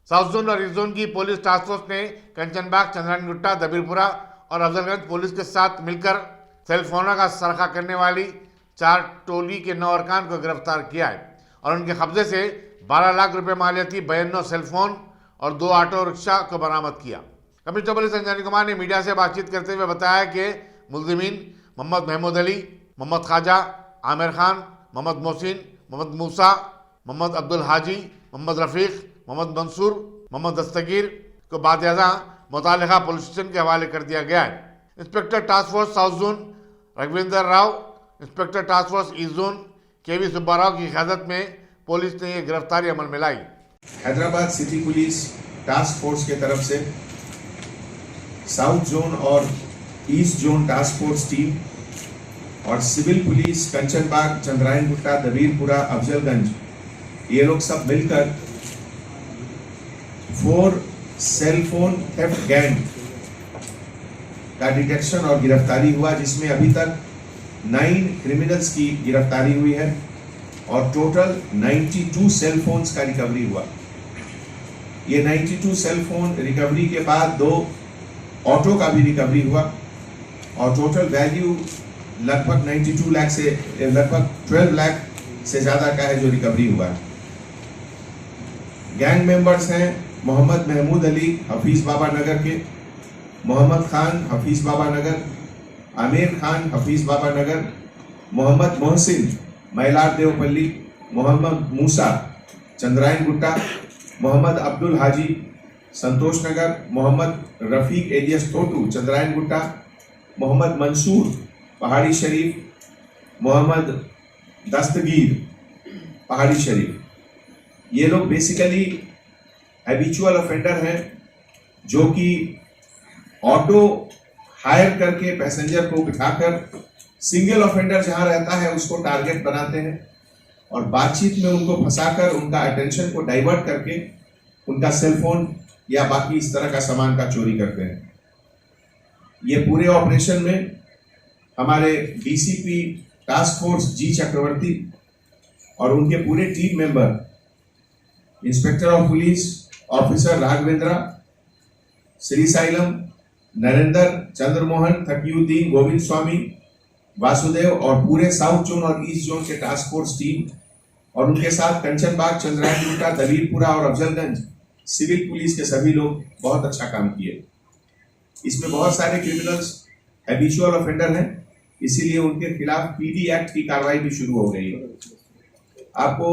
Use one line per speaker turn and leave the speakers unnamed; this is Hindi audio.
साउथ जोन और ईस्ट जोन की पुलिस टास्क फोर्स ने कंचनबाग, चंद्रायणगुट्टा, दबीरपुरा और अफजलगंज पुलिस के साथ मिलकर सेलफोनों का सरखा करने वाली 4 टोली के 9 अरकान को गिरफ्तार किया है और उनके कब्जे से 12 लाख रुपए मालियती 92 सेलफोन और 2 ऑटो रिक्शा को बरामद किया। कमिश्नर पुलिस संजय कुमार ने मीडिया से बातचीत करते हुए बताया कि मुलजिमीन मोहम्मद महमूद अली, मोहम्मद ख्वाजा, आमिर खान, मोहम्मद मोहसिन, मोहम्मद मूसा, मोहम्मद अब्दुल हाजी, मोहम्मद रफीक, मोहम्मद मंसूर, मोहम्मद दस्तगीर को बादयाजा मुतालिका पुलिस स्टेशन के हवाले कर दिया गया है। Inspector task force south zone Raghuvinder Rao, inspector task force east zone KV Subbarao की क़यादत में पुलिस ने यह गिरफ्तारी अमल में लाई।
Hyderabad city police task force के तरफ से साउथ जोन और east zone task force team और सिविल पुलिस कंचनबाग, चंद्रायणगुट्टा, दबीरपुरा, अफजलगंज, ये लोग सब मिलकर 4 सेलफोन थेफ्ट गैंग का डिटेक्शन और गिरफ्तारी हुआ, जिसमें अभी तक 9 क्रिमिनल्स की गिरफ्तारी हुई है और टोटल 92 सेलफोन्स का रिकवरी हुआ। ये 92 सेलफोन रिकवरी के बाद 2 ऑटो का भी रिकवरी हुआ और टोटल वैल्यू लगभग 92 लाख से लगभग 12 लाख से ज़्यादा का है जो रिकवरी हुआ है। गैंग मेंबर्स हैं मोहम्मद महमूद अली, हफीज़ बाबा नगर के, मोहम्मद खान, हफीज़ बाबा नगर, आमिर खान, हफीज़ बाबा नगर, मोहम्मद मोहसिन, मैलार देवपल्ली, मोहम्मद मूसा, चंद्रायणगुट्टा, मोहम्मद अब्दुल हाजी, संतोष नगर, मोहम्मद रफीक एलियस टोटू, चंद्रायणगुट्टा, मोहम्मद मंसूर, पहाड़ी शरीफ, मोहम्मद दस्तगीर, पहाड़ी शरीफ। ये लोग बेसिकली हैबिचुअल ऑफेंडर हैं जो कि ऑटो हायर करके पैसेंजर को बिठाकर सिंगल ऑफेंडर जहां रहता है उसको टारगेट बनाते हैं और बातचीत में उनको फंसाकर उनका अटेंशन को डाइवर्ट करके उनका सेलफोन या बाकी इस तरह का सामान का चोरी करते हैं। ये पूरे ऑपरेशन में हमारे DCP task force G Chakravarthy और उनके पूरे team member, inspector of police officer Raghavendra, Srisailam, Narendra, Chandramohan, Takiuddin, Govind Swamy, Vasudev और पूरे साउथ जोन और ईस्ट जोन के टास्क फोर्स टीम और उनके साथ कंचनबाग, चंद्रायणगुट्टा, दबीरपुरा और अफजलगंज सिविल पुलिस के सभी लोग बहुत अच्छा काम किए। इसमें बहुत सारे क्रिमिनल्स हैबिचुअल ऑफेंडर हैं, इसीलिए उनके खिलाफ पीडी एक्ट की कार्रवाई भी शुरू हो गई है। आपको